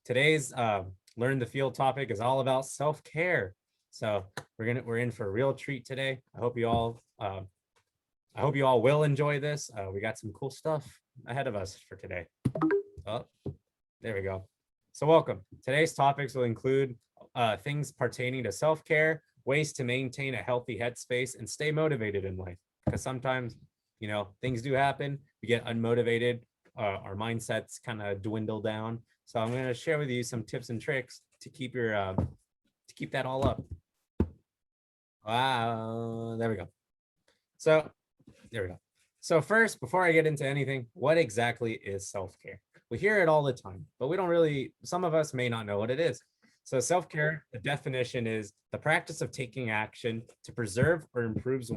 today's Learn the Field topic is all about self-care. So we're in for a real treat today. I hope you all will enjoy this. We got some cool stuff ahead of us for today. Oh, there we go. So welcome. Today's topics will include things pertaining to self-care, ways to maintain a healthy headspace and stay motivated in life. Because sometimes, things do happen. We get unmotivated. Our mindsets kind of dwindle down. So I'm going to share with you some tips and tricks to keep that all up. Wow, there we go. So there we go. So first, before I get into anything, what exactly is self-care? We hear it all the time, but some of us may not know what it is. So self-care, the definition is the practice of taking action to preserve or improve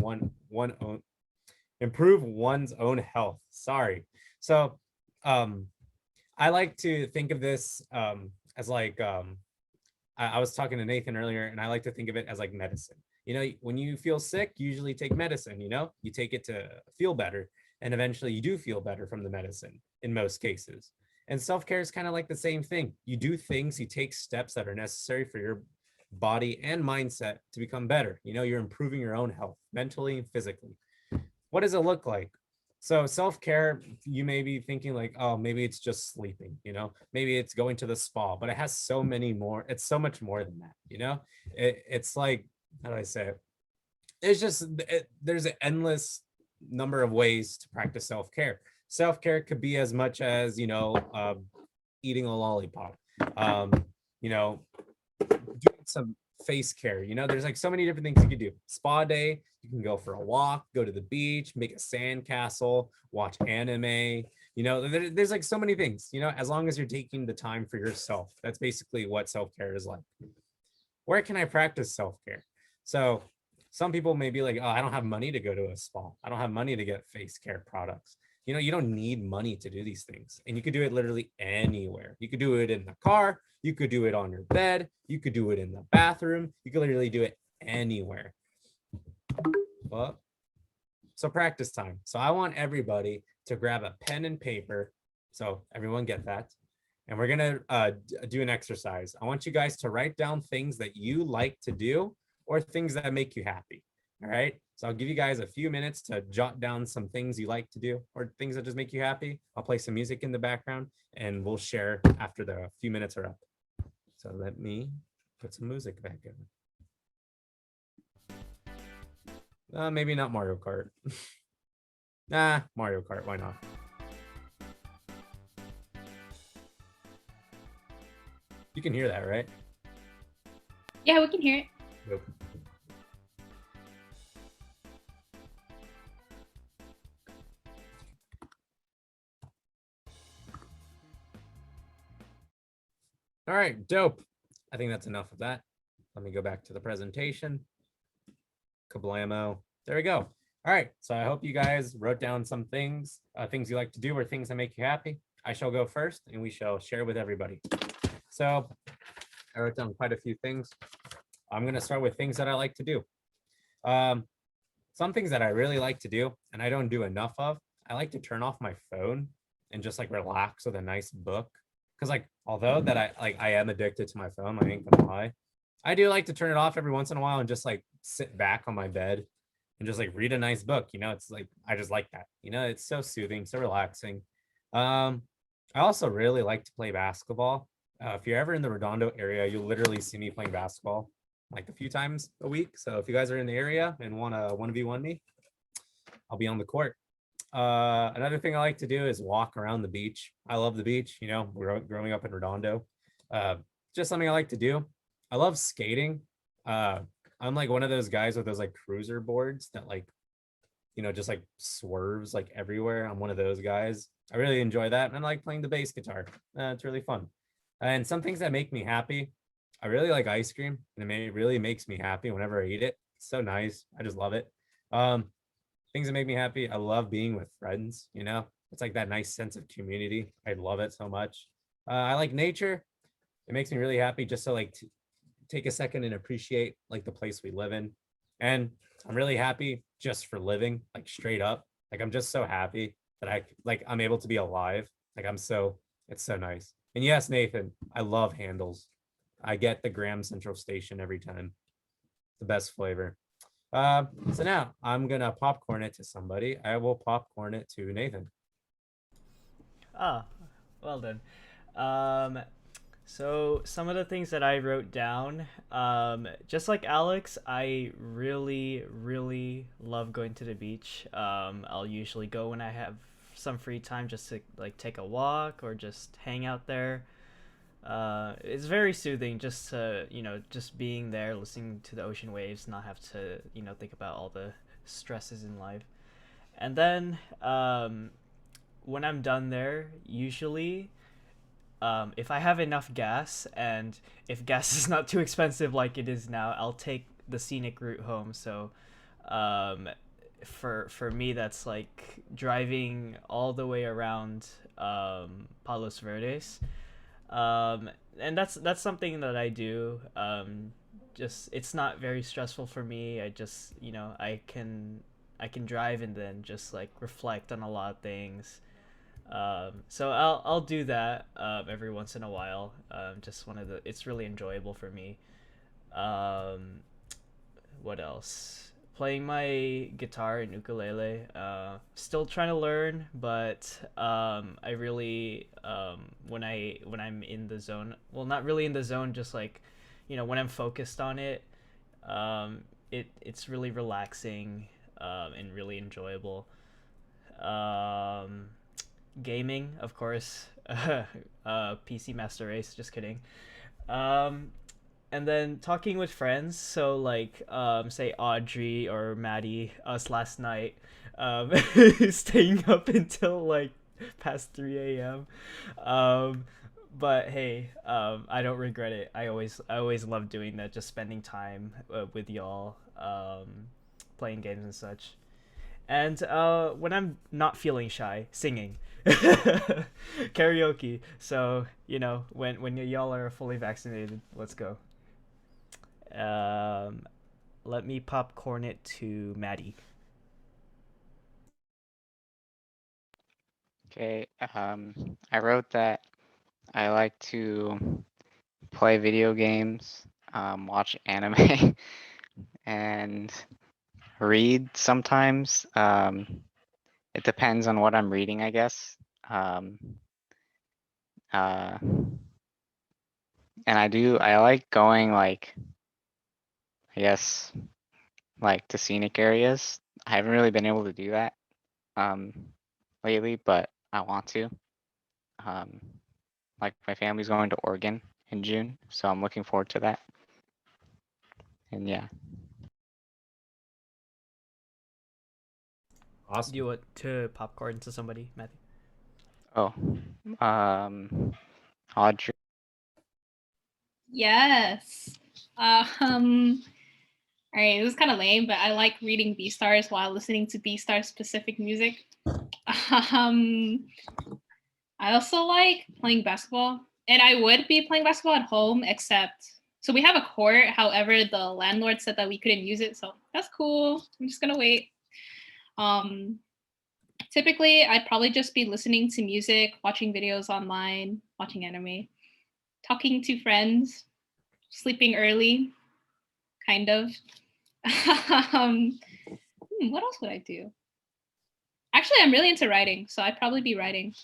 one's own health. Sorry. So I like to think of this as like, I was talking to Nathan earlier, and I like to think of it as like medicine. When you feel sick, you usually take medicine, you take it to feel better, and eventually you do feel better from the medicine in most cases. And self-care is kind of like the same thing. You do things, you take steps that are necessary for your body and mindset to become better. You're improving your own health mentally and physically. What does it look like? So self-care, you may be thinking like, oh, maybe it's just sleeping, maybe it's going to the spa, but it has so much more than that, it's like, how do I say it? There's an endless number of ways to practice self-care. Self-care could be as much as, eating a lollipop, doing some face care. There's like so many different things you could do. Spa day, you can go for a walk, go to the beach, make a sand castle, watch anime. There's like so many things, as long as you're taking the time for yourself. That's basically what self-care is like. Where can I practice self-care? So some people may be like, oh, I don't have money to go to a spa. I don't have money to get face care products. You don't need money to do these things. And you could do it literally anywhere. You could do it in the car. You could do it on your bed. You could do it in the bathroom. You could literally do it anywhere. Well, so practice time. So I want everybody to grab a pen and paper. So everyone get that. And we're going to do an exercise. I want you guys to write down things that you like to do or things that make you happy. All right. So I'll give you guys a few minutes to jot down some things you like to do or things that just make you happy. I'll play some music in the background and we'll share after the few minutes are up. So let me put some music back in. Maybe not Mario Kart. Mario Kart, why not? You can hear that, right? Yeah, we can hear it. Yep. All right, dope. I think that's enough of that. Let me go back to the presentation. Kablamo. There we go. All right, so I hope you guys wrote down some things you like to do or things that make you happy. I shall go first and we shall share with everybody. So I wrote down quite a few things. I'm going to start with things that I like to do. Some things that I really like to do and I don't do enough of, I like to turn off my phone and just like relax with a nice book. Because like, although that I am addicted to my phone, I ain't gonna lie, I do like to turn it off every once in a while and just like sit back on my bed and just like read a nice book. It's like, I just like that. It's so soothing, so relaxing. I also really like to play basketball. If you're ever in the Redondo area, you'll literally see me playing basketball like a few times a week. So if you guys are in the area and want to 1v1 me, I'll be on the court. Another thing I like to do is walk around the beach. I love the beach, growing up in Redondo. Just something I like to do. I love skating. I'm like one of those guys with those like cruiser boards that like, just like swerves like everywhere. I'm one of those guys. I really enjoy that. And I like playing the bass guitar. It's really fun. And some things that make me happy. I really like ice cream and it really makes me happy whenever I eat it. It's so nice. I just love it. Things that make me happy. I love being with friends, it's like that nice sense of community. I love it so much. I like nature. It makes me really happy just to like take a second and appreciate like the place we live in. And I'm really happy just for living, like straight up. Like I'm just so happy that I'm able to be alive. Like it's so nice. And yes, Nathan, I love handles. I get the Graham Central Station every time. The best flavor. So now I'm gonna popcorn it to somebody. I will popcorn it to Nathan. Ah, well done. Um, so some of the things that I wrote down, just like Alex, I really, really love going to the beach. I'll usually go when I have some free time just to like take a walk or just hang out there. It's very soothing just to, just being there, listening to the ocean waves, not have to, think about all the stresses in life. And then when I'm done there, usually if I have enough gas and if gas is not too expensive like it is now, I'll take the scenic route home. So um, for me, that's like driving all the way around Palos Verdes, and that's something that I do. Just it's not very stressful for me. I just I can drive and then just like reflect on a lot of things. So I'll do that every once in a while. Just one of the it's really enjoyable for me. Um, what else? Playing my guitar and ukulele. Still trying to learn, but I really when I'm in the zone. Well, not really in the zone. Just like, when I'm focused on it, it's really relaxing and really enjoyable. Um, Gaming, of course. PC Master Race. Just kidding. Um, and then talking with friends, so like say Audrey or Maddie, us last night, um staying up until like past 3 a.m. But hey, I don't regret it. I always love doing that, just spending time with y'all, playing games and such. And when I'm not feeling shy, singing. Karaoke. So when y'all are fully vaccinated, let's go. Um, Let me popcorn it to Maddie. Okay, I wrote that I like to play video games, watch anime, and read sometimes. It depends on what I'm reading, I guess. Um, uh, and I like going like, I guess, like to scenic areas. I haven't really been able to do that um, lately, but I want to. Um, like my family's going to Oregon in June, so I'm looking forward to that. And yeah. Awesome. Do you want to popcorn to somebody, Matthew? Oh, Audrey. Yes. All right, this is kind of lame, but I like reading B stars while listening to B star specific music. Um, I also like playing basketball, and I would be playing basketball at home, except so we have a court. However, the landlord said that we couldn't use it, so that's cool. I'm just gonna wait. Um, Typically, I'd probably just be listening to music, watching videos online, watching anime, talking to friends, sleeping early, kind of. um, what else would I do? Actually, I'm really into writing, so I'd probably be writing.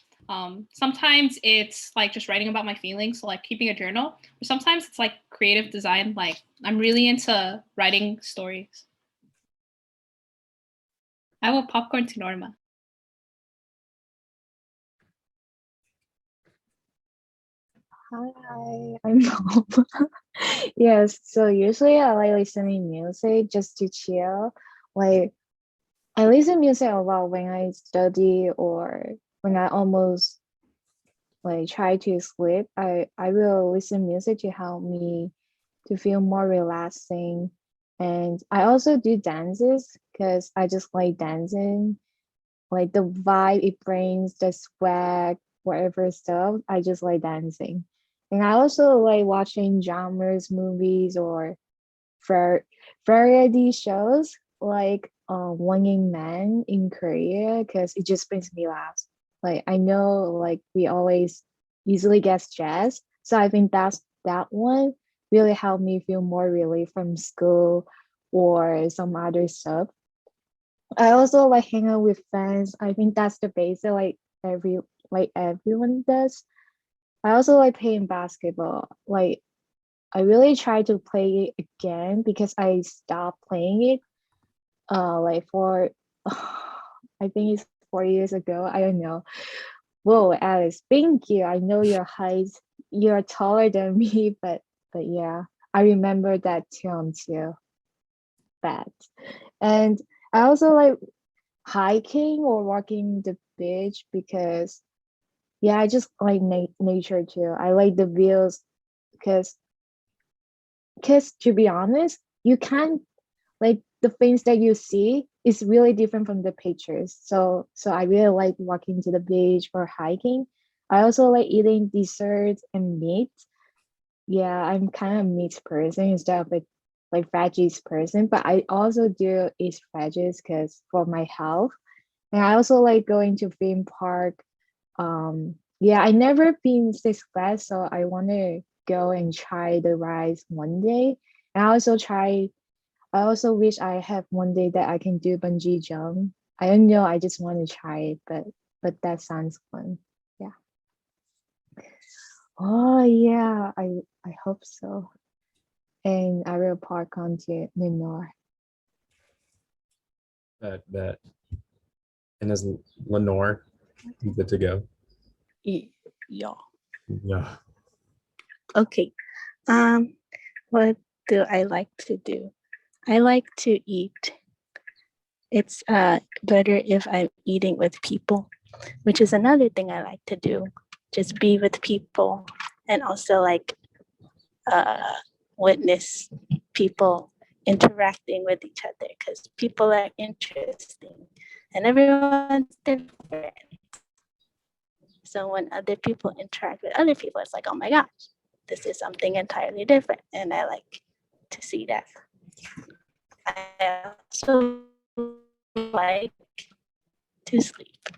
Sometimes it's like just writing about my feelings, so like keeping a journal. Or sometimes it's like creative design. Like I'm really into writing stories. I will popcorn to Norma. Hi, I'm Mom. Yes, so usually I like listening music just to chill. Like I listen music a lot when I study or when I almost like try to sleep. I will listen music to help me to feel more relaxing. And I also do dances because I just like dancing. Like the vibe it brings, the swag, whatever stuff. I just like dancing. And I also like watching dramas, movies, or var- variety shows like One in Man in Korea because it just brings me laughs. Like I know, like we always easily get stressed. So I think that one really helped me feel more relief from school or some other stuff. I also like hang out with friends. I think that's the basic everyone does. I also like playing basketball. Like I really try to play it again because I stopped playing it like for I think it's 4 years ago. I don't know. Whoa, Alice, thank you. I know your height, you're taller than me, but yeah, I remember that term too. That. And I also like hiking or walking the beach because yeah, I just like nature too. I like the views because to be honest, you can't like the things that you see is really different from the pictures. So I really like walking to the beach or hiking. I also like eating desserts and meat. Yeah, I'm kind of meat person instead of like veggies person, but I also do eat veggies because for my health. And I also like going to theme park. Yeah, I never been Six Flags, so I want to go and try the rides one day. And I also wish I have one day that I can do bungee jump. I don't know, I just want to try it, but that sounds fun. Yeah. Oh yeah, I hope so. And I will park onto the north. Bet. And is Lenore good to go? Yeah. Yeah. Okay. What do I like to do? I like to eat. It's better if I'm eating with people, which is another thing I like to do. Just be with people and also like witness people interacting with each other because people are interesting and everyone's different. So when other people interact with other people, it's like, oh my gosh, this is something entirely different. And I like to see that. I also like to sleep.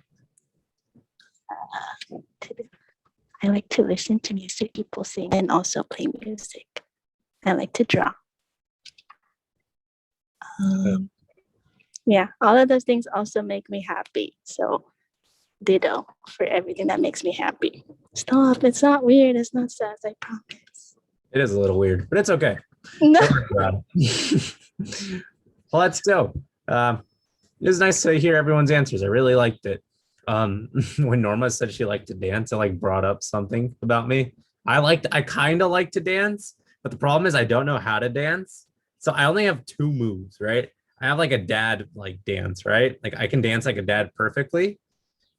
I like to listen to music, people sing, and also play music. I like to draw. Yeah, all of those things also make me happy. So ditto for everything that makes me happy. Stop, it's not weird, it's not sad, I promise. It is a little weird, but it's okay. No. Well, that's dope. It was nice to hear everyone's answers. I really liked it. When Norma said she liked to dance, it like brought up something about me. I kind of like to dance, but the problem is I don't know how to dance. So I only have two moves, right? I have like a dad like dance, right? Like I can dance like a dad perfectly.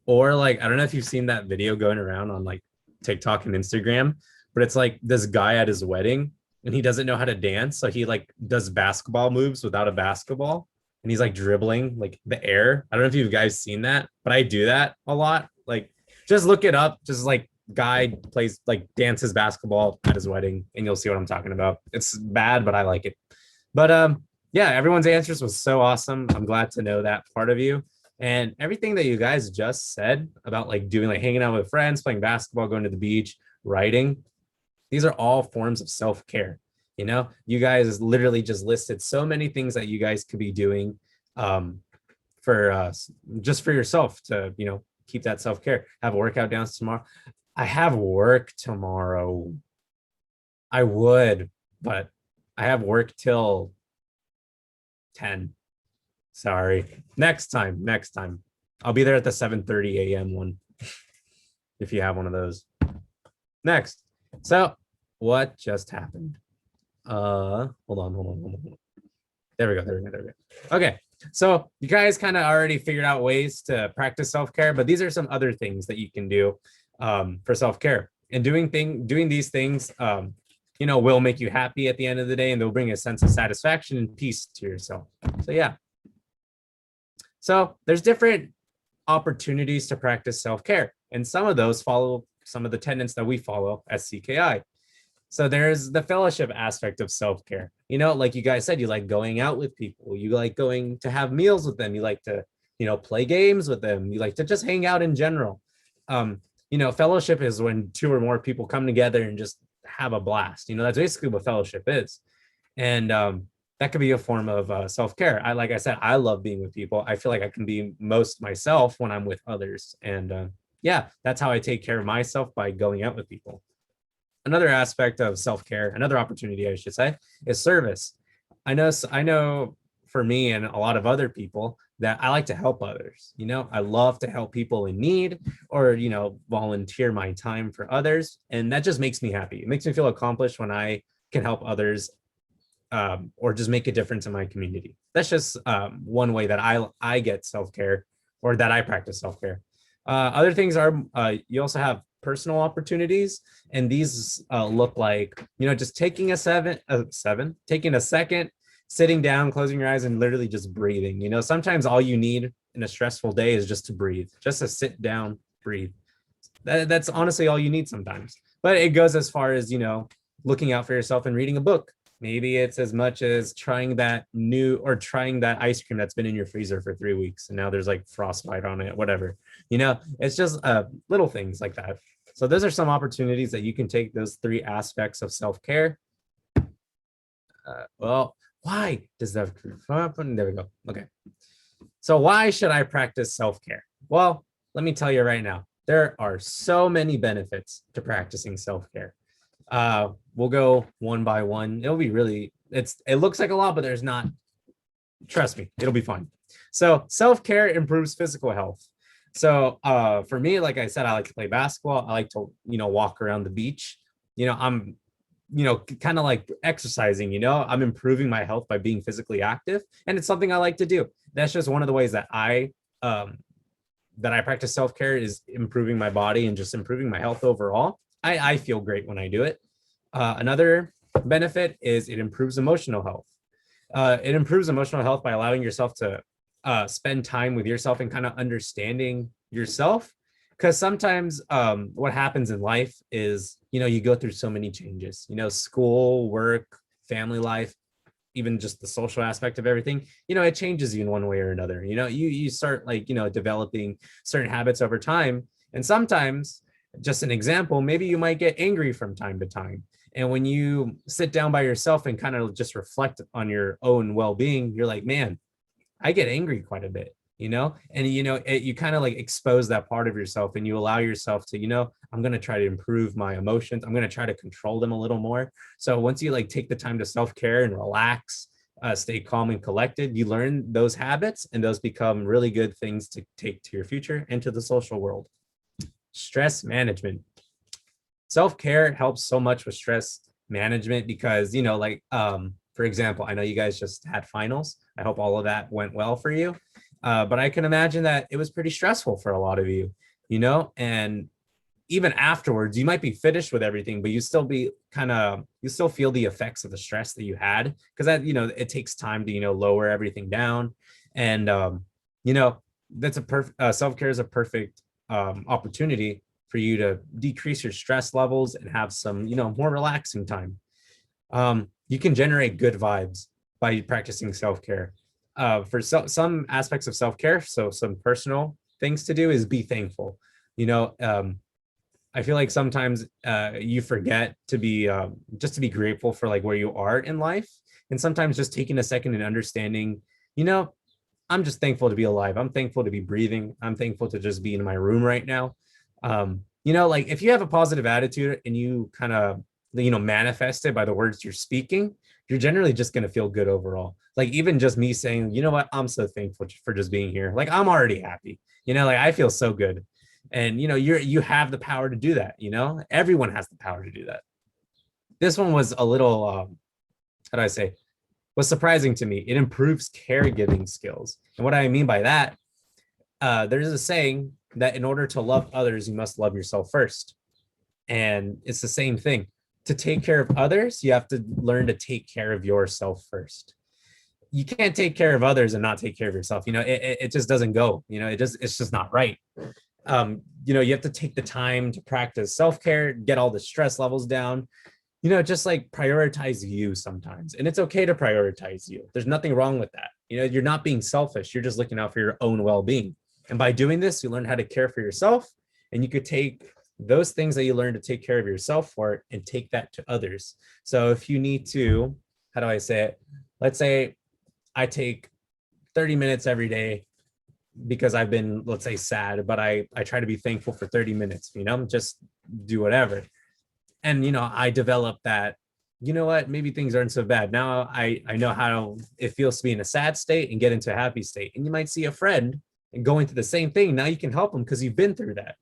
Or like, I don't know if you've seen that video going around on like TikTok and Instagram, but it's like this guy at his wedding and he doesn't know how to dance. So he like does basketball moves without a basketball. And he's like dribbling like the air. I don't know if you guys seen that, but I do that a lot. Like just look it up. Just like guy plays like dances basketball at his wedding and you'll see what I'm talking about. It's bad, but I like it. But yeah, everyone's answers was so awesome. I'm glad to know that part of you. And everything that you guys just said about like doing like hanging out with friends, playing basketball, going to the beach, writing, these are all forms of self-care. You know, you guys literally just listed so many things that you guys could be doing for just for yourself to, you know, keep that self-care. Have a workout dance tomorrow. I have work tomorrow. I would, but I have work till 10. Sorry. Next time. I'll be there at the 7:30 a.m. one if you have one of those. Next. So what just happened? Hold on. There we go. Okay. So you guys kind of already figured out ways to practice self-care, but these are some other things that you can do for self-care. And doing these things you know, will make you happy at the end of the day, and they'll bring a sense of satisfaction and peace to yourself. So yeah. So there's different opportunities to practice self-care, and some of those follow some of the tenets that we follow as CKI. So there's the fellowship aspect of self-care. You know, like you guys said, you like going out with people, you like going to have meals with them, you like to, you know, play games with them, you like to just hang out in general. fellowship is when two or more people come together and just have a blast. That's basically what fellowship is. And that could be a form of self-care. Like I said, I love being with people. I feel like I can be most myself when I'm with others. And yeah, that's how I take care of myself, by going out with people. Another aspect of self-care, another opportunity, I should say, is service. I know for me and a lot of other people that I like to help others. I love to help people in need, or, volunteer my time for others. And that just makes me happy. It makes me feel accomplished when I can help others, or just make a difference in my community. That's just one way that I get self-care, or that I practice self-care. Other things are, you also have personal opportunities, and these look like, just taking a second, sitting down, closing your eyes, and literally just breathing. Sometimes all you need in a stressful day is just to breathe, just to sit down, breathe. That's honestly all you need sometimes. But it goes as far as, looking out for yourself and reading a book. Maybe it's as much as trying that ice cream that's been in your freezer for 3 weeks, and now there's like frostbite on it, whatever. It's just little things like that. So those are some opportunities that you can take those 3 aspects of self-care. Well, why does that happen? There we go. Okay. So why should I practice self-care? Well, let me tell you right now, there are so many benefits to practicing self-care. We'll go one by one. It looks like a lot, but there's not. Trust me, it'll be fun. So self-care improves physical health. So for me, like I said, I like to play basketball. I like to, walk around the beach. I'm, kind of like exercising, I'm improving my health by being physically active. And it's something I like to do. That's just one of the ways that I practice self-care, is improving my body and just improving my health overall. I feel great when I do it. Another benefit is it improves emotional health. It improves emotional health by allowing yourself to spend time with yourself and kind of understanding yourself. Because sometimes what happens in life is, you go through so many changes, school, work, family life, even just the social aspect of everything, it changes you in one way or another. You start developing certain habits over time. And sometimes, just an example, maybe you might get angry from time to time. And when you sit down by yourself and kind of just reflect on your own well-being, you're like, man, I get angry quite a bit, and, you kind of expose that part of yourself, and you allow yourself to, I'm going to try to improve my emotions. I'm going to try to control them a little more. So once you take the time to self-care and relax, stay calm and collected, you learn those habits, and those become really good things to take to your future and to the social world. Stress management. Self-care helps so much with stress management because, for example, I know you guys just had finals. I hope all of that went well for you. But I can imagine that it was pretty stressful for a lot of you, and even afterwards, you might be finished with everything, but you still feel the effects of the stress that you had, because that, it takes time to, lower everything down. And, that's self-care is a perfect opportunity for you to decrease your stress levels and have some, more relaxing time. You can generate good vibes by practicing self-care. For some aspects of self-care, so some personal things to do is be thankful. I feel like sometimes you forget to be just to be grateful for where you are in life. And sometimes just taking a second and understanding, I'm just thankful to be alive. I'm thankful to be breathing. I'm thankful to just be in my room right now. If you have a positive attitude and you kind of, manifest it by the words you're speaking, you're generally just going to feel good overall. Even just me saying, you know what, I'm so thankful for just being here. I'm already happy, I feel so good. And, you have the power to do that. Everyone has the power to do that. This one was a little, how do I say, was surprising to me. It improves caregiving skills. And what I mean by that, there's a saying that in order to love others, you must love yourself first. And it's the same thing. To take care of others, you have to learn to take care of yourself first. You can't take care of others and not take care of yourself. It just doesn't go. It's just not right. You have to take the time to practice self-care, get all the stress levels down, just prioritize you sometimes. And it's okay to prioritize you. There's nothing wrong with that. You're not being selfish. You're just looking out for your own well-being. And by doing this, you learn how to care for yourself, and you could take those things that you learn to take care of yourself for and take that to others. So if you need to, how do I say it? Let's say I take 30 minutes every day because I've been, let's say, sad, but I try to be thankful for 30 minutes, just do whatever. And, I develop that, what, maybe things aren't so bad. Now I know how it feels to be in a sad state and get into a happy state. And you might see a friend and going through the same thing. Now you can help them because you've been through that,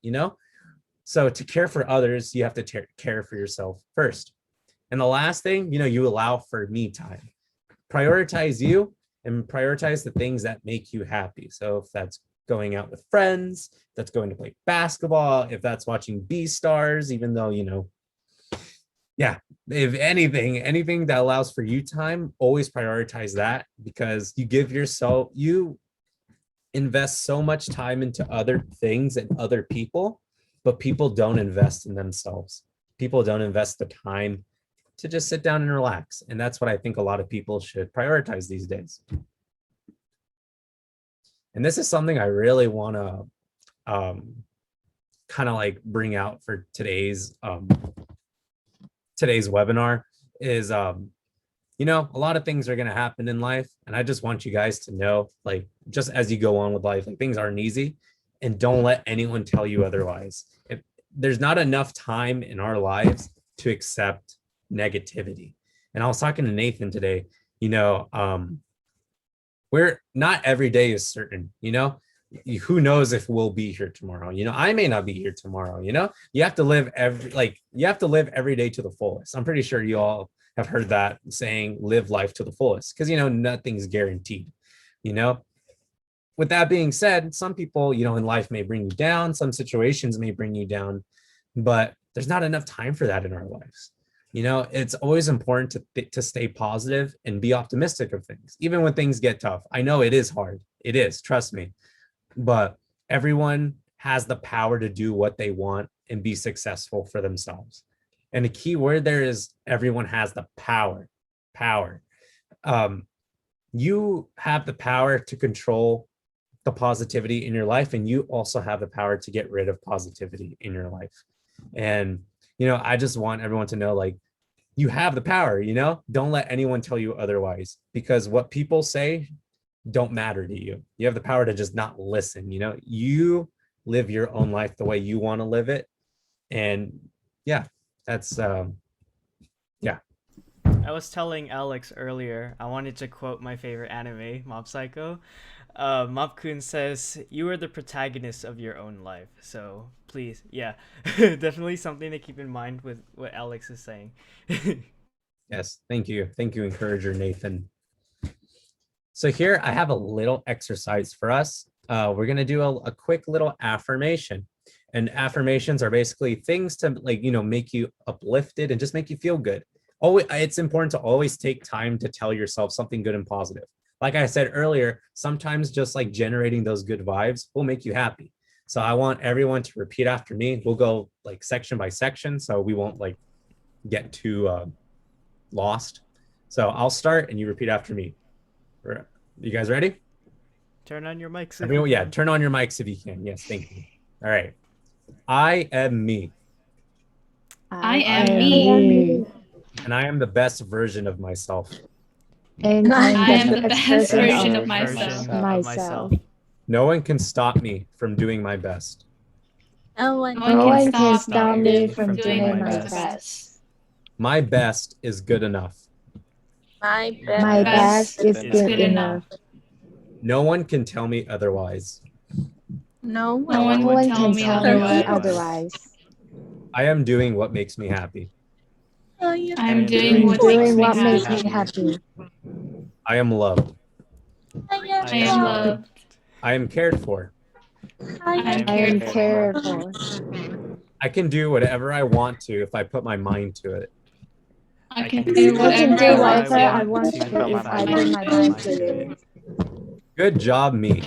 So to care for others, you have to care for yourself first. And the last thing, you allow for me time. Prioritize you and prioritize the things that make you happy. So if that's going out with friends, if that's going to play basketball, if that's watching B-Stars, even though, yeah, if anything that allows for you time, always prioritize that, because you invest so much time into other things and other people, but people don't invest in themselves. People don't invest the time to just sit down and relax. And that's what I think a lot of people should prioritize these days. And this is something I really want to kind of like bring out for today's webinar is, a lot of things are going to happen in life. And I just want you guys to know, like, just as you go on with life, like, things aren't easy, and don't let anyone tell you otherwise. If there's not enough time in our lives to accept negativity. And I was talking to Nathan today, we're not every day is certain, who knows if we'll be here tomorrow. I may not be here tomorrow. You have to live every day to the fullest. I'm pretty sure you all have heard that saying, live life to the fullest, because nothing's guaranteed. With that being said, some people in life may bring you down, some situations may bring you down, but there's not enough time for that in our lives. It's always important to stay positive and be optimistic of things, even when things get tough. I know it is hard. It is, trust me. But everyone has the power to do what they want and be successful for themselves. And the key word there is everyone has the power. You have the power to control the positivity in your life, and you also have the power to get rid of positivity in your life. And, I just want everyone to know, like, you have the power, don't let anyone tell you otherwise, because what people say don't matter to you. You have the power to just not listen. You live your own life the way you want to live it. And yeah, that's yeah. I was telling Alex earlier, I wanted to quote my favorite anime, Mob Psycho. Mob-kun says, "You are the protagonist of your own life." So please, yeah, definitely something to keep in mind with what Alex is saying. Yes, thank you, encourager Nathan. So here I have a little exercise for us. We're gonna do a quick little affirmation. And affirmations are basically things to, like, make you uplifted and just make you feel good. It's important to always take time to tell yourself something good and positive. Like I said earlier, sometimes just like generating those good vibes will make you happy. So I want everyone to repeat after me. We'll go like section by section, so we won't like get too lost. So I'll start and you repeat after me. You guys ready? Turn on your mics. Everyone, yeah, turn on your mics if you can. Yes, thank you. All right. I am me. I am me. And I am the best version of myself. And I am I'm the best version of Version myself. No one can stop me from doing my best. No one No one can stop stop me from doing doing my my best. My best is good enough. My My best is Good good enough. No one can tell me otherwise. No No one. No one tell can me tell me otherwise. otherwise. I am doing what makes me happy. Oh, you I am I'm doing I'm what doing makes what me makes happy. me happy. I am loved. I am I am loved. loved. I am cared for. I I am am I am cared cared for. I can do whatever I want to if I put my mind to it. I can do do I can do whatever whatever I I want want to to if I my put my mind to it. it. Good job, me.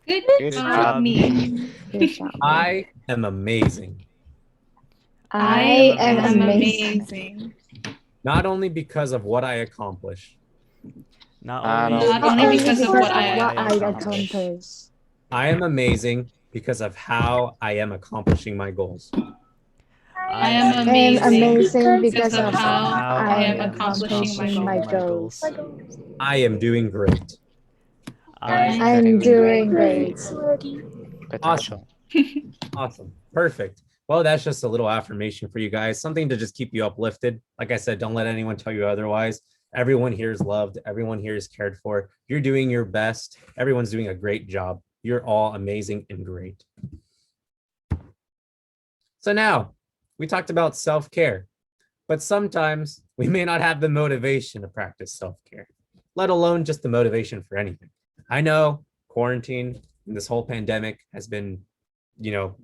Good Good job, job, me. Good job. I am amazing. I am am amazing. amazing. Not only because of what I accomplish. Not Not only Not only because of Because what I I accomplish. accomplish. I am amazing because of how I am accomplishing my goals. I am am amazing amazing because because of of how I I am am accomplishing my goals. goals. I am doing great. I'm doing great. Awesome. Potential. Awesome. Perfect. Well, that's just a little affirmation for you guys, something to just keep you uplifted. Like I said, don't let anyone tell you otherwise. Everyone here is loved. Everyone here is cared for. You're doing your best. Everyone's doing a great job. You're all amazing and great. So now we talked about self-care, but sometimes we may not have the motivation to practice self-care, let alone just the motivation for anything. I know quarantine and this whole pandemic has been,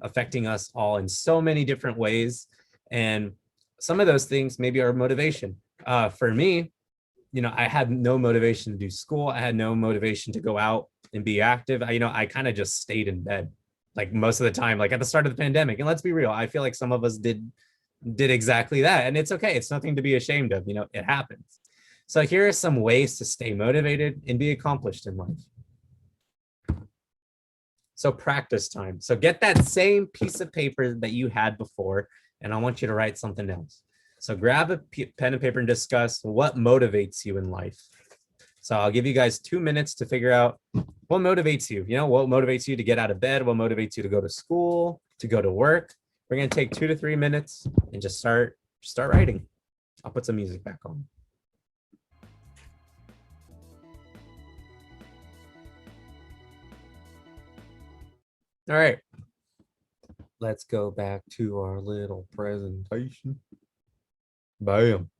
affecting us all in so many different ways. And some of those things maybe are motivation. For me, I had no motivation to do school. I had no motivation to go out and be active. I kind of just stayed in bed like most of the time, like at the start of the pandemic. And let's be real, I feel like some of us did exactly that. And it's okay. It's nothing to be ashamed of. It happens. So here are some ways to stay motivated and be accomplished in life. So practice time. So get that same piece of paper that you had before, and I want you to write something else. So grab a pen and paper and discuss what motivates you in life. So I'll give you guys 2 minutes to figure out what motivates you. What motivates you to get out of bed? What motivates you to go to school, to go to work? We're gonna take 2 to 3 minutes and just start writing. I'll put some music back on. All right, let's go back to our little presentation. Bam.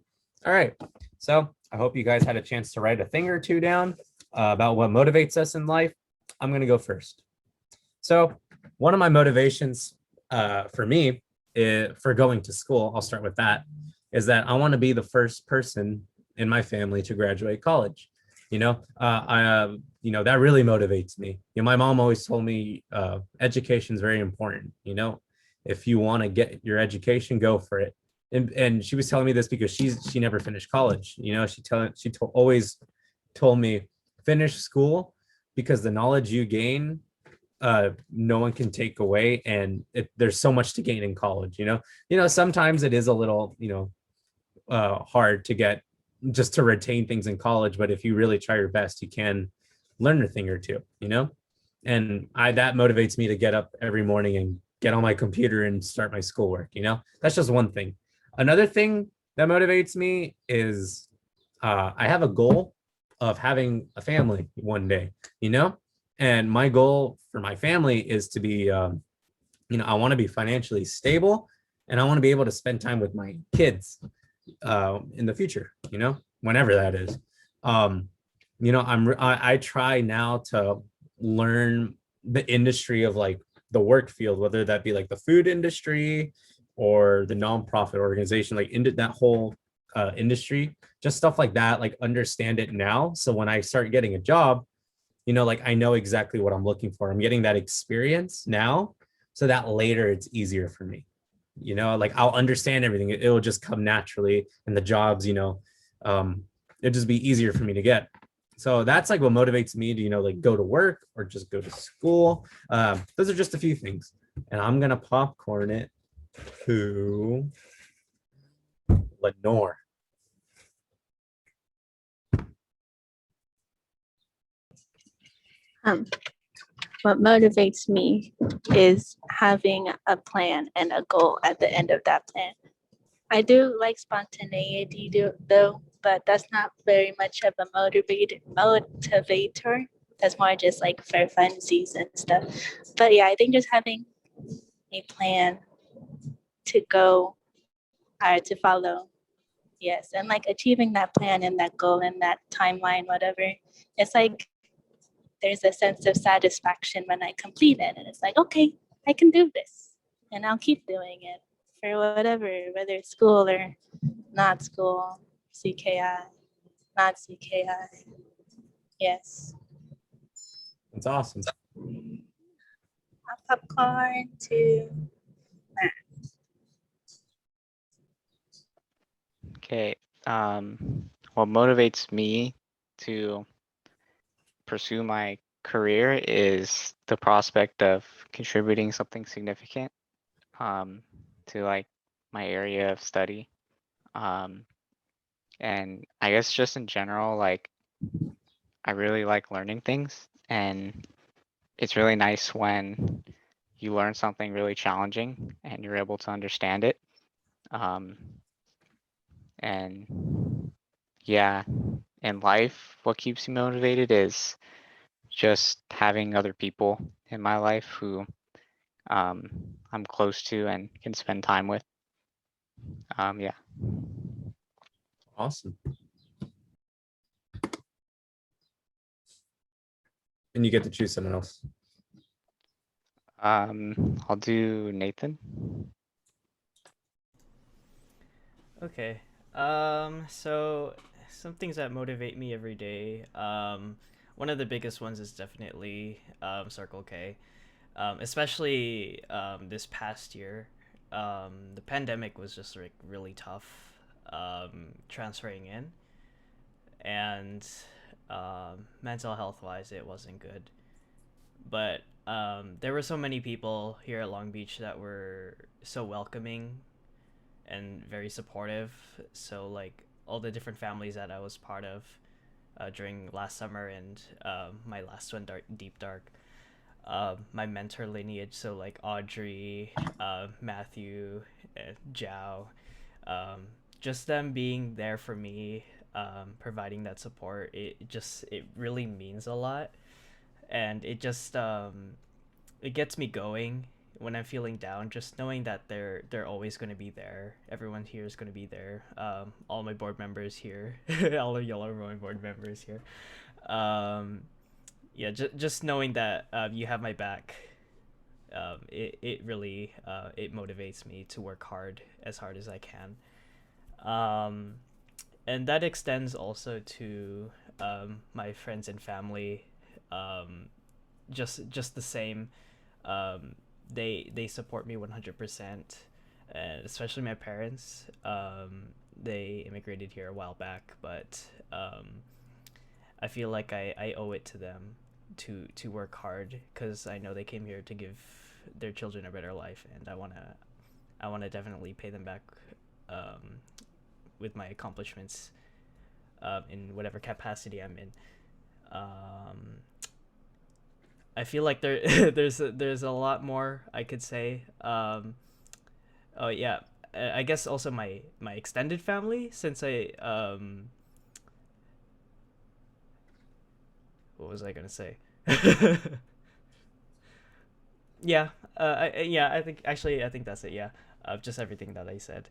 All right, so I hope you guys had a chance to write a thing or two down about what motivates us in life. I'm gonna go first. So one of my motivations for me for going to school, I'll start with that, is that I want to be the first person in my family to graduate college. That really motivates me. My mom always told me education is very important. If you want to get your education, go for it. And she was telling me this because she never finished college. She always told me, finish school, because the knowledge you gain, no one can take away, and there's so much to gain in college. Sometimes it is a little hard to get just to retain things in college, but if you really try your best, you can learn a thing or two. And that motivates me to get up every morning and get on my computer and start my schoolwork. That's just one thing. Another thing that motivates me is I have a goal of having a family one day. And my goal for my family is to be I want to be financially stable, and I want to be able to spend time with my kids in the future, whenever that is. I try now to learn the industry of like the work field, whether that be like the food industry or the nonprofit organization, like into that whole industry, just stuff like that, like understand it now. So when I start getting a job, like I know exactly what I'm looking for. I'm getting that experience now so that later it's easier for me. Like I'll understand everything. It'll just come naturally, and the jobs, it'll just be easier for me to get. So that's like what motivates me to, like go to work or just go to school. Those are just a few things. And I'm gonna popcorn it to Lenore. What motivates me is having a plan and a goal at the end of that plan. I do like spontaneity though, but that's not very much of a motivator. That's more just like for funsies and stuff. But yeah, I think just having a plan to go or to follow, yes, and like achieving that plan and that goal and that timeline, whatever, it's like there's a sense of satisfaction when I complete it. And it's like, okay, I can do this. And I'll keep doing it for whatever, whether it's school or not school, CKI, not CKI. Yes. That's awesome. Popcorn to Okay. What motivates me to pursue my career is the prospect of contributing something significant to like my area of study. And I guess just in general, like I really like learning things, and it's really nice when you learn something really challenging and you're able to understand it. And yeah, in life, what keeps me motivated is just having other people in my life who I'm close to and can spend time with. Yeah. Awesome. And you get to choose someone else. I'll do Nathan. Okay. So some things that motivate me every day. One of the biggest ones is definitely Circle K. Especially this past year. The pandemic was just like really tough transferring in, and mental health wise, it wasn't good. But there were so many people here at Long Beach that were so welcoming and very supportive. So like all the different families that I was part of during last summer and my last one, Deep Dark, my mentor lineage. So like Audrey, Matthew, Zhao, just them being there for me, providing that support. It really means a lot, and it gets me going when I'm feeling down, just knowing that they're always going to be there. Everyone here is going to be there. All my board members here, all of y'all are my board members here. Yeah, just knowing that you have my back, it really it motivates me to work hard as I can. And that extends also to my friends and family. Just the same. They support me 100%, and especially my parents. They immigrated here a while back, but I feel like I owe it to them to work hard, because I know they came here to give their children a better life, and I wanna definitely pay them back with my accomplishments in whatever capacity I'm in. I feel like there's a lot more I could say. Oh yeah, I guess also my extended family, since I what was I gonna say? Yeah, yeah, I think that's it. Yeah, just everything that I said.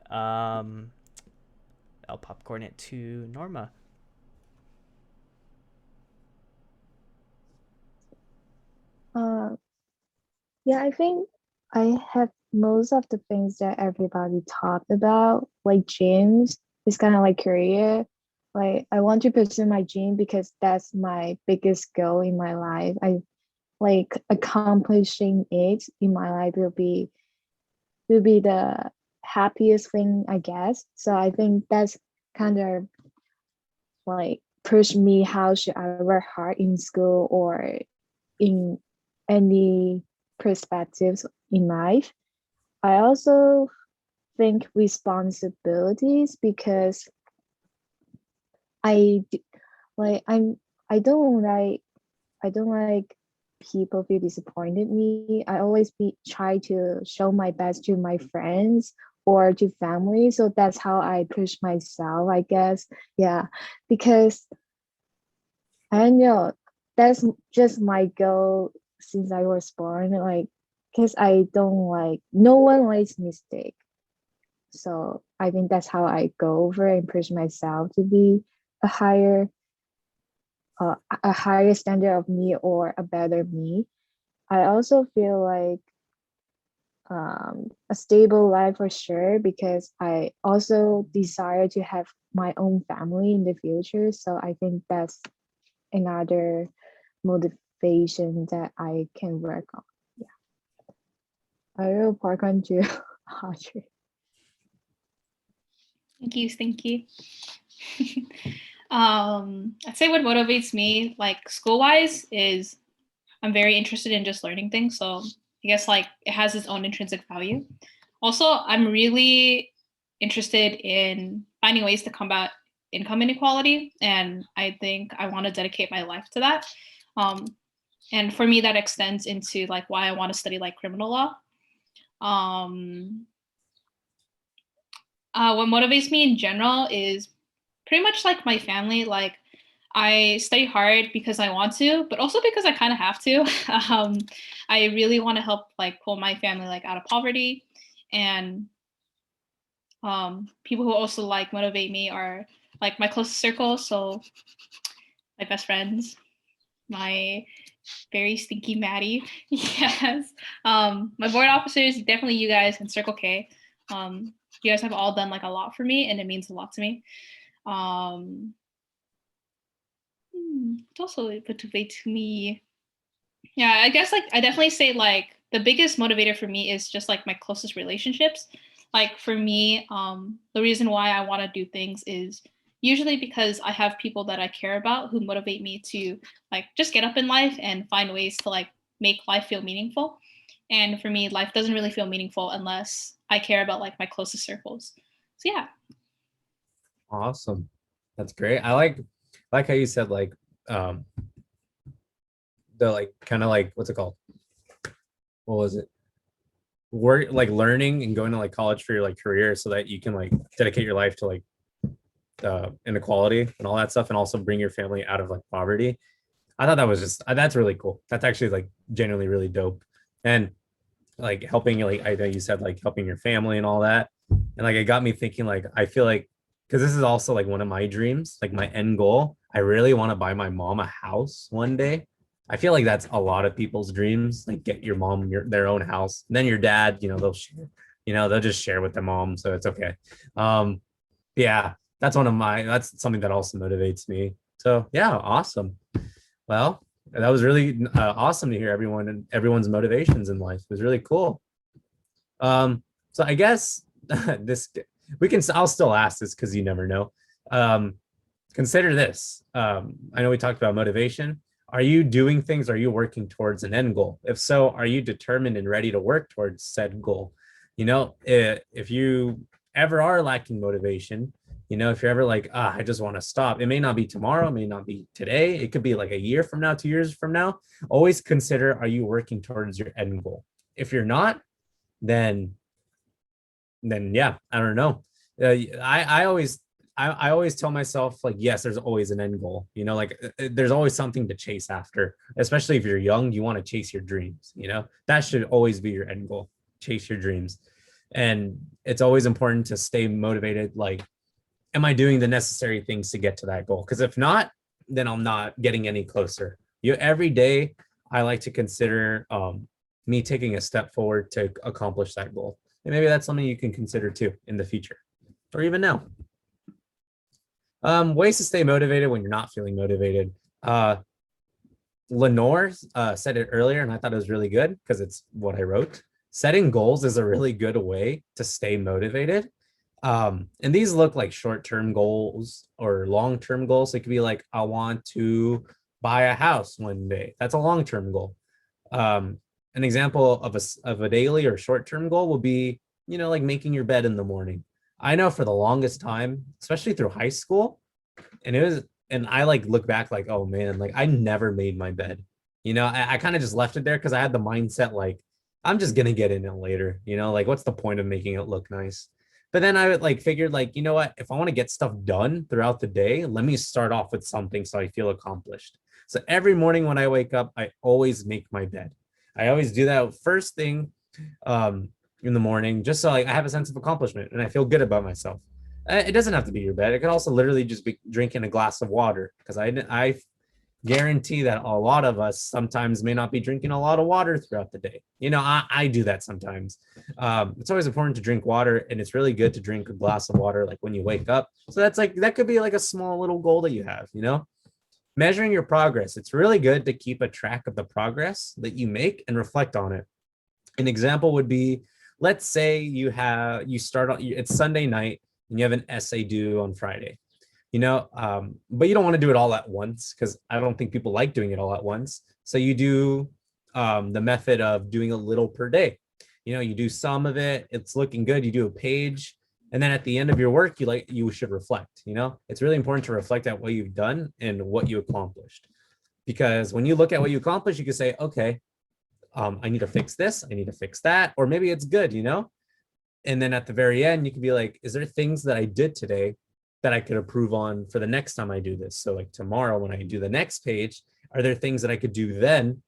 Um, I'll popcorn it to Norma. Yeah, I think I have most of the things that everybody talked about, like gyms. It's kind of like career. Like I want to pursue my dream because that's my biggest goal in my life. I like accomplishing it in my life will be the happiest thing, I guess. So I think that's kind of like push me how should I work hard in school or in any perspectives in life. I also think responsibilities because I d- like I don't like I don't like people feel disappointed me. I always be try to show my best to my friends or to family. So that's how I push myself, I guess. Yeah, because I don't know. That's just my goal since I was born. Like, because I don't like no one likes mistake. So I think that's how I go over and push myself to be a higher a higher standard of me or a better me. I also feel like a stable life for sure because I also desire to have my own family in the future. So I think that's another motivation that I can work on. Yeah. I will park on to Audrey. Thank you. I'd say what motivates me, like school-wise, is I'm very interested in just learning things. So I guess like it has its own intrinsic value. Also, I'm really interested in finding ways to combat income inequality, and I think I want to dedicate my life to that. And for me, that extends into like why I want to study like criminal law. What motivates me in general is pretty much like my family. Like I study hard because I want to, but also because I kind of have to. I really want to help like pull my family like out of poverty, and people who also like motivate me are like my closest circle. So my best friends, my very stinky Maddie. Yes. My board officers, definitely you guys, and Circle K. You guys have all done like a lot for me, and it means a lot to me. It's also motivate to me. Yeah, I guess like I definitely say like the biggest motivator for me is just like my closest relationships. Like for me, the reason why I want to do things is usually because I have people that I care about who motivate me to like just get up in life and find ways to like make life feel meaningful. And for me, life doesn't really feel meaningful unless I care about like my closest circles. So yeah. Awesome. That's great. I like how you said like the like kind of like what's it called? What was it? Work like learning and going to like college for your like career so that you can like dedicate your life to like inequality and all that stuff, and also bring your family out of like poverty. I thought that was just that's really cool. That's actually like genuinely really dope. And like helping, like I know you said like helping your family and all that, and like it got me thinking, like I feel like, because this is also like one of my dreams, like my end goal, I really want to buy my mom a house one day. I feel like that's a lot of people's dreams, like get your mom their own house, and then your dad, they'll share, they'll just share with their mom, so it's okay. Yeah, that's something that also motivates me. So yeah, awesome. Well, that was really awesome to hear everyone and everyone's motivations in life. It was really cool. So I guess I'll still ask this because you never know. Consider this. I know we talked about motivation. Are you doing things? Are you working towards an end goal? If so, are you determined and ready to work towards said goal? If you ever are lacking motivation, if you're ever like, I just want to stop, it may not be tomorrow, it may not be today, it could be like a year from now, 2 years from now. Always consider, are you working towards your end goal? If you're not, then yeah, I don't know. I always tell myself, like, yes, there's always an end goal, like there's always something to chase after, especially if you're young. You want to chase your dreams, that should always be your end goal. Chase your dreams. And it's always important to stay motivated. Like, am I doing the necessary things to get to that goal? Because if not, then I'm not getting any closer. Every day I like to consider me taking a step forward to accomplish that goal. And maybe that's something you can consider too in the future, or even now. Ways to stay motivated when you're not feeling motivated. Lenore said it earlier, and I thought it was really good because it's what I wrote. Setting goals is a really good way to stay motivated. And these look like short-term goals or long-term goals. It could be like, I want to buy a house one day. That's a long-term goal. An example of a daily or short-term goal will be, like making your bed in the morning. I know for the longest time, especially through high school, and I like look back like, oh man, like I never made my bed. I kind of just left it there because I had the mindset like, I'm just gonna get in it later. Like what's the point of making it look nice? But then I would like figured like, you know what, if I want to get stuff done throughout the day, let me start off with something so I feel accomplished. So every morning when I wake up, I always make my bed. I always do that first thing in the morning, just so like I have a sense of accomplishment and I feel good about myself. It doesn't have to be your bed. It could also literally just be drinking a glass of water, because I guarantee that a lot of us sometimes may not be drinking a lot of water throughout the day. I do that sometimes. It's always important to drink water, and it's really good to drink a glass of water like when you wake up. So that could be like a small little goal that you have, measuring your progress. It's really good to keep a track of the progress that you make and reflect on it. An example would be, let's say it's Sunday night and you have an essay due on Friday. but you don't want to do it all at once, because I don't think people like doing it all at once. So you do the method of doing a little per day. You do some of it, it's looking good, you do a page, and then at the end of your work, you should reflect. It's really important to reflect at what you've done and what you accomplished, because when you look at what you accomplished, you can say, okay, I need to fix this, I need to fix that, or maybe it's good. And then at the very end, you can be like, is there things that I did today that I could improve on for the next time I do this? So like tomorrow, when I do the next page, are there things that I could do then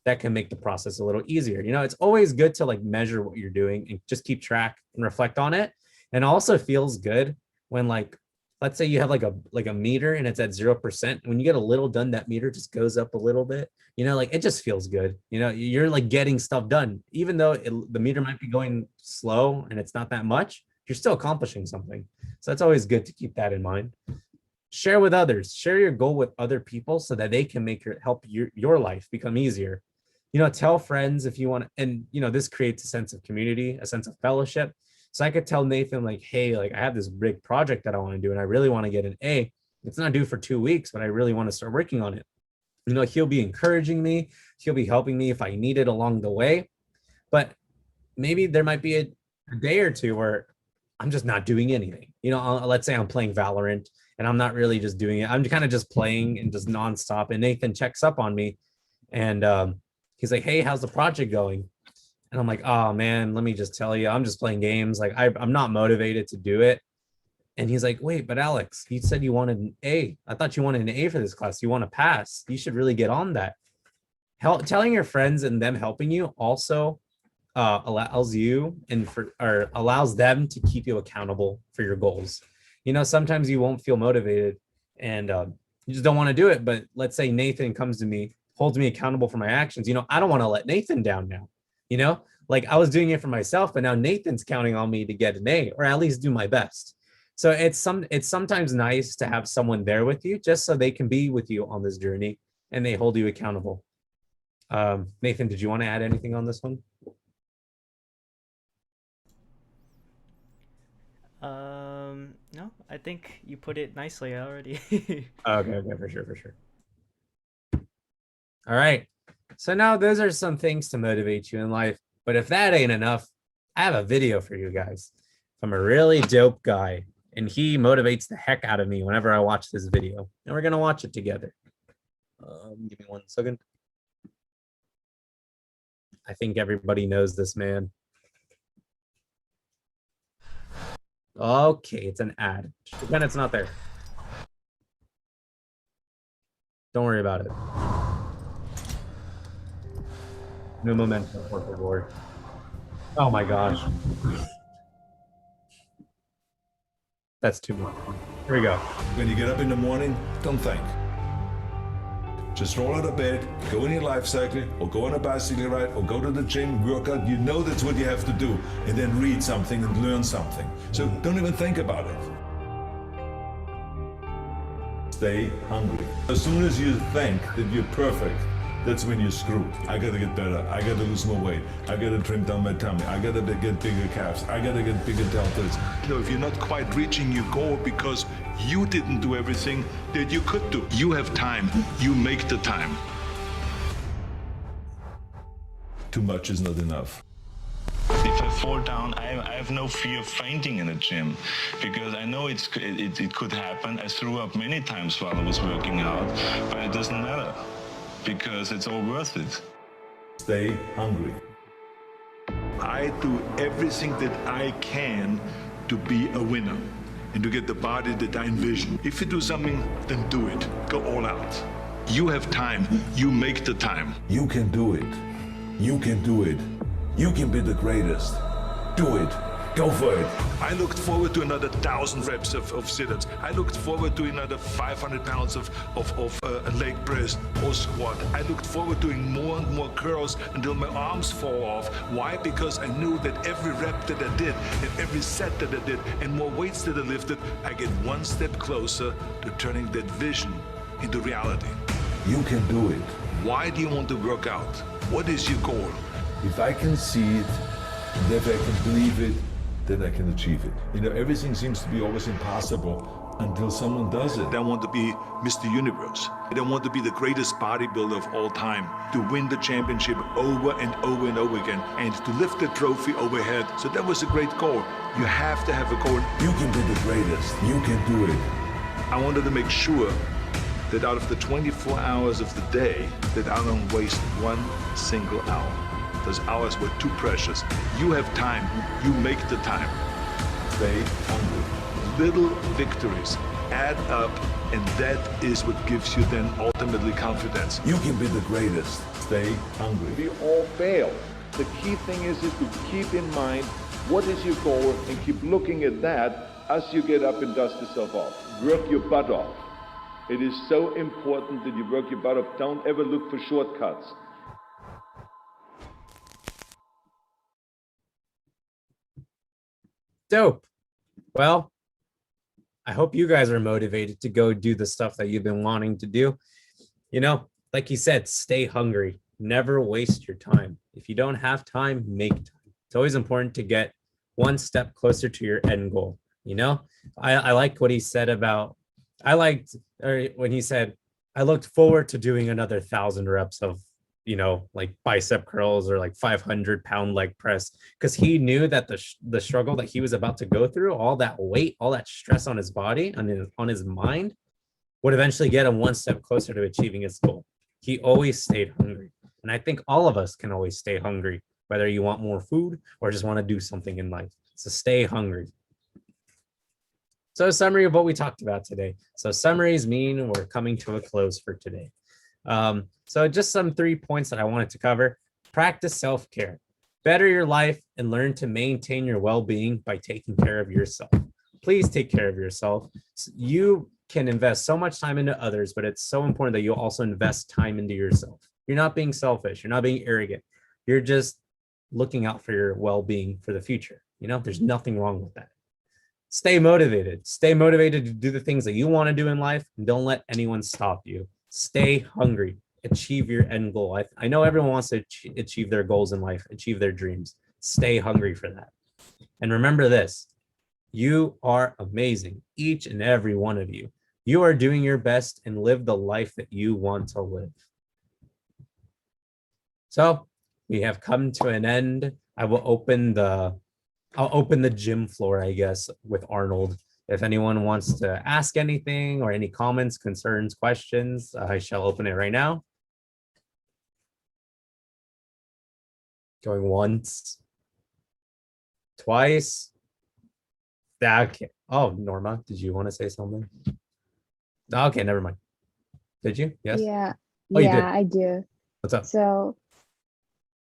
that can make the process a little easier? It's always good to like measure what you're doing and just keep track and reflect on it. And also feels good when, like, let's say you have like a meter and it's at 0%. When you get a little done, that meter just goes up a little bit. Like it just feels good. You're like getting stuff done, even though the meter might be going slow and it's not that much. You're still accomplishing something. So it's always good to keep that in mind. Share with others. Share your goal with other people so that they can help your life become easier. Tell friends if you want to, and this creates a sense of community, a sense of fellowship. So I could tell Nathan, like, hey, like I have this big project that I want to do and I really want to get an A. It's not due for 2 weeks, but I really want to start working on it. He'll be encouraging me. He'll be helping me if I need it along the way. But maybe there might be a day or two where I'm just not doing anything. Let's say I'm playing Valorant and I'm not really just doing it. I'm kind of just playing and just nonstop. And Nathan checks up on me and he's like, hey, how's the project going? And I'm like, oh man, let me just tell you, I'm just playing games. Like I'm not motivated to do it. And he's like, wait, but Alex, you said you wanted an A. I thought you wanted an A for this class. You want to pass. You should really get on that. Telling your friends and them helping you also allows you or allows them to keep you accountable for your goals. Sometimes you won't feel motivated and you just don't want to do it. But let's say Nathan comes to me, holds me accountable for my actions. I don't want to let Nathan down now. Like I was doing it for myself, but now Nathan's counting on me to get an A or at least do my best. So it's sometimes nice to have someone there with you just so they can be with you on this journey and they hold you accountable. Nathan, did you want to add anything on this one? No, I think you put it nicely already. Okay, for sure. All right. So now those are some things to motivate you in life. But if that ain't enough, I have a video for you guys from a really dope guy. And he motivates the heck out of me whenever I watch this video. And we're going to watch it together. Give me 1 second. I think everybody knows this man. Okay, it's an ad. Pretend it's not there. Don't worry about it. No momentum, por favor. Oh my gosh. That's too much. Here we go. When you get up in the morning, don't think. Just roll out of bed, go in your life cycle, or go on a bicycle ride, or go to the gym, work out. You know that's what you have to do. And then read something and learn something. So don't even think about it. Stay hungry. As soon as you think that you're perfect, that's when you're screwed. I gotta get better. I gotta lose more weight. I gotta trim down my tummy. I gotta get bigger calves. I gotta get bigger deltoids. If you're not quite reaching your goal because you didn't do everything that you could do. You have time. You make the time. Too much is not enough. If I fall down, I have no fear of fainting in the gym because I know it could happen. I threw up many times while I was working out, but it doesn't matter because it's all worth it. Stay hungry. I do everything that I can to be a winner and to get the body that I envision. If you do something, then do it. Go all out. You have time. You make the time. You can do it. You can do it. You can be the greatest. Do it. Go for it. I looked forward to another 1,000 reps of sit-ups. I looked forward to another 500 pounds of leg press or squat. I looked forward to doing more and more curls until my arms fall off. Why? Because I knew that every rep that I did and every set that I did and more weights that I lifted, I get one step closer to turning that vision into reality. You can do it. Why do you want to work out? What is your goal? If I can see it, and if I can believe it, then I can achieve it. Everything seems to be always impossible until someone does it. They want to be Mr. Universe. They want to be the greatest bodybuilder of all time, to win the championship over and over and over again, and to lift the trophy overhead. So that was a great goal. You have to have a goal. You can be the greatest. You can do it. I wanted to make sure that out of the 24 hours of the day, that I don't waste one single hour. Those hours were too precious. You have time. You make the time. Stay hungry. Little victories add up, and that is what gives you then ultimately confidence. You can be the greatest. Stay hungry. We all fail. The key thing is to keep in mind what is your goal and keep looking at that as you get up and dust yourself off. Work your butt off. It is so important that you work your butt off. Don't ever look for shortcuts. Dope. Well, I hope you guys are motivated to go do the stuff that you've been wanting to do. You know, like you said, stay hungry. Never waste your time. If you don't have time, make time. It's always important to get one step closer to your end goal. You know, I liked what he said about, when he said, I looked forward to doing another 1,000 reps of, you know, like bicep curls or like 500-pound leg press, because he knew that the struggle that he was about to go through, all that weight, all that stress on his body, on his mind, would eventually get him one step closer to achieving his goal. He always stayed hungry. And I think all of us can always stay hungry, whether you want more food or just want to do something in life. So stay hungry. So a summary of what we talked about today. So summaries mean we're coming to a close for today. So just some 3 points that I wanted to cover. Practice self-care. Better your life and learn to maintain your well-being by taking care of yourself. Please take care of yourself. You can invest so much time into others, but it's so important that you also invest time into yourself. You're not being selfish. You're not being arrogant. You're just looking out for your well-being for the future. You know, there's nothing wrong with that. Stay motivated. Stay motivated to do the things that you want to do in life, and don't let anyone stop you. Stay hungry. Achieve your end goal. I know everyone wants to achieve their goals in life, achieve their dreams. Stay hungry for that. And remember this, you are amazing, each and every one of you. You are doing your best and live the life that you want to live. So we have come to an end. I'll open the gym floor, I guess, with Arnold. If anyone wants to ask anything or any comments, concerns, questions, I shall open it right now. Going once, twice. Okay. Oh, Norma, did you want to say something? Okay, never mind. Did you? Yes. Yeah. Oh, you did. Yeah, I do. What's up? So,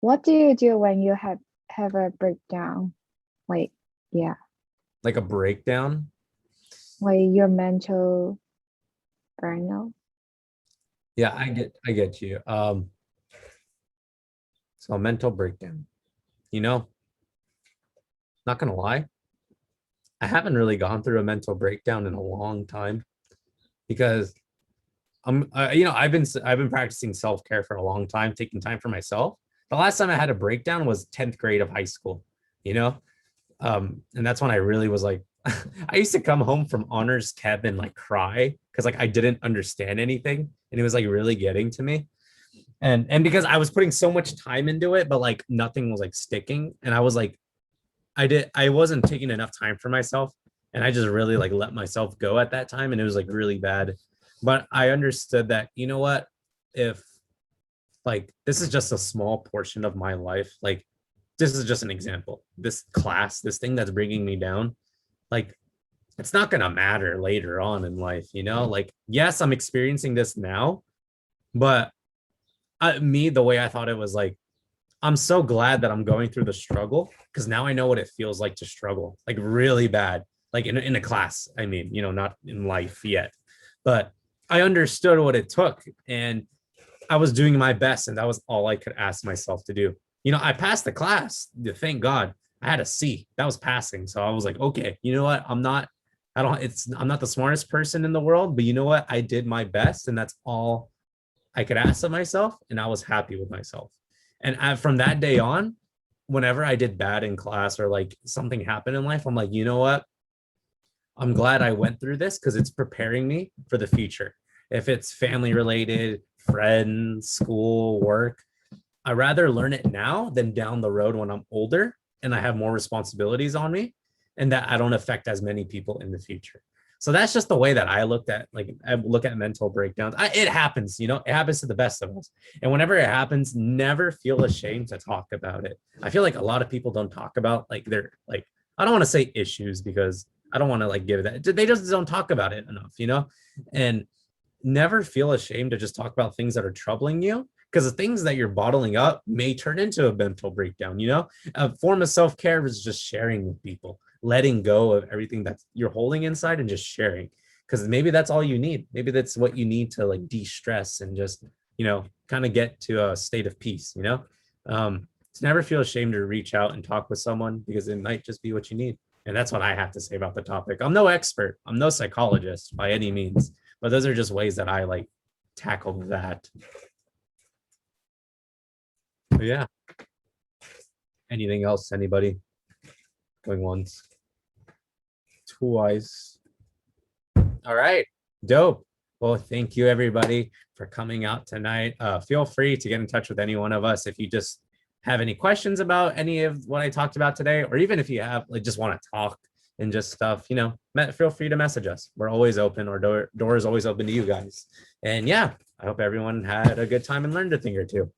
what do you do when you have a breakdown? Like, yeah, Like a breakdown? like your mental burnout. Yeah, I get you. So a mental breakdown. You know, not gonna lie, I haven't really gone through a mental breakdown in a long time, because you know, I've been practicing self-care for a long time, taking time for myself. The last time I had a breakdown was 10th grade of high school, you know? And that's when I really was like, I used to come home from honors chem and like cry because like I didn't understand anything, and it was like really getting to me. And because I was putting so much time into it, but like nothing was like sticking. And I was like, I wasn't taking enough time for myself. And I just really like let myself go at that time. And it was like really bad. But I understood that, you know what, if like, this is just a small portion of my life, like this is just an example, this class, this thing that's bringing me down, like, it's not going to matter later on in life, you know, like, yes, I'm experiencing this now, but the way I thought it was like, I'm so glad that I'm going through the struggle, because now I know what it feels like to struggle, like really bad, like in a class. I mean, you know, not in life yet, but I understood what it took, and I was doing my best, and that was all I could ask myself to do. You know, I passed the class. Thank God. I had a C. That was passing. So I was like, okay, you know what? I'm not the smartest person in the world, but you know what? I did my best, and that's all I could ask of myself, and I was happy with myself. And from that day on, whenever I did bad in class or like something happened in life, I'm like, you know what? I'm glad I went through this because it's preparing me for the future. If it's family related, friends, school, work, I'd rather learn it now than down the road when I'm older and I have more responsibilities on me and that I don't affect as many people in the future. So that's just the way that I looked at, like, I look at mental breakdowns. It happens, you know, it happens to the best of us. And whenever it happens, never feel ashamed to talk about it. I feel like a lot of people don't talk about like their, like, I don't want to say issues because I don't want to like give that, they just don't talk about it enough, you know? And never feel ashamed to just talk about things that are troubling you, because the things that you're bottling up may turn into a mental breakdown, you know? A form of self-care is just sharing with people, letting go of everything that you're holding inside and just sharing, because maybe that's all you need. Maybe that's what you need to like de-stress and just, you know, kind of get to a state of peace, you know? To never feel ashamed to reach out and talk with someone, because it might just be what you need. And that's what I have to say about the topic. I'm no expert, I'm no psychologist by any means, but those are just ways that I like tackle that. But yeah. Anything else, anybody? Going once, twice. All right, dope. Well, thank you everybody for coming out tonight. Feel free to get in touch with any one of us if you just have any questions about any of what I talked about today, or even if you have like just want to talk and just stuff, you know, feel free to message us. We're always open. Our door is always open to you guys. And yeah, I hope everyone had a good time and learned a thing or two.